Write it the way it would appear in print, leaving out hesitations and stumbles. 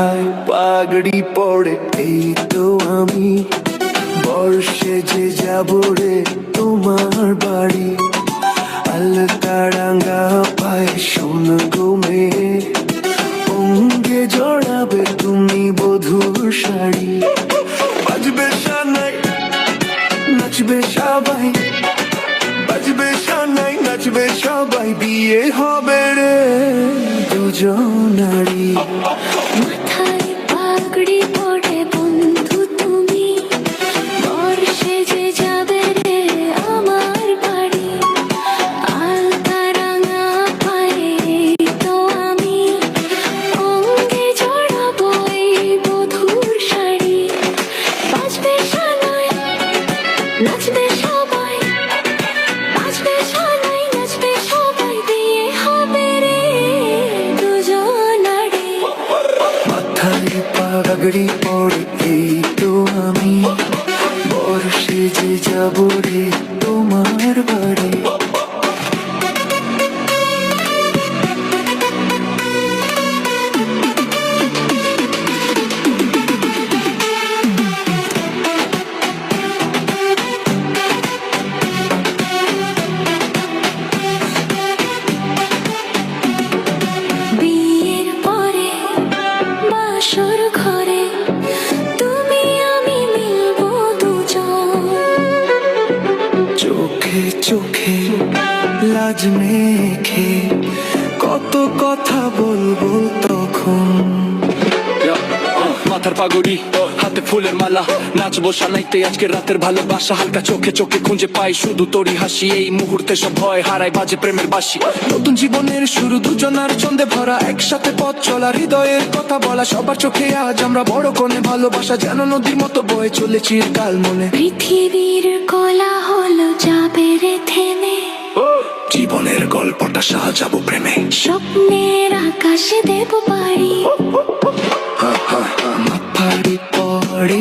মাথায় পাগড়ি পড়ে এই তো আমি বর্ষে যে যাব রে তোমার বাড়ি। আলতারাঙ্গা পায়ে সোনা ঘুমে অঙ্গে জড়াবে তুমি বধুর শাড়ি। বাজবে শানাই নাচবে সবাই, বাজবে শানাই নাচবে সবাই, বিয়ে হবে রে দুজনারই। মাথায় পাগড়ি পড়ে বন্ধু তুমি বর্ষে যে যাবে রে আমার বাড়ি। আলতারাঙা পায়ে তো আমি অঙ্গে জড়াবো এই বধুর শাড়ি। বাজবে শানাই নাচবে সবাই, বাজবে শানাই নাচবে সবাই, বিয়ে হবে রে দুজনারই। মাথায় পাগড়ি পড়ে এই তো আমি বর্ষে যে যাব রে তোমার বাড়ি। বিয়ের পরে বাসর ঘরে তুমি আমি মিলবো দুজন। চোখে চোখে লাজ মেখে কত কথা বলবো তখন। মাথার পাগড়ি হাতে ফুলের মালা, নাচবো শানাইতে আজকে রাতের ভালোবাসা। হালকা চোখে চোখে খুঁজে পাই শুধু তোরই হাসি, এই মুহূর্তে সব ভয় হারায় বাজে প্রেমের বাঁশি। নতুন জীবনের শুরু দুজনার ছন্দে ভরা, একসাথে পথ চলা হৃদয়ের কথা বলা। সবার চোখে আজ আমরা বড় কোণে, ভালোবাসা যেন নদীর মতো বয়ে চলে চিরকাল মনে। পৃথিবীর কোলাহল যাবে রে থেমে, জীবনের গল্পটা সাজাবো প্রেমে। স্বপ্নের আকাশে দেব পাড়ি। মাথায় পড়ে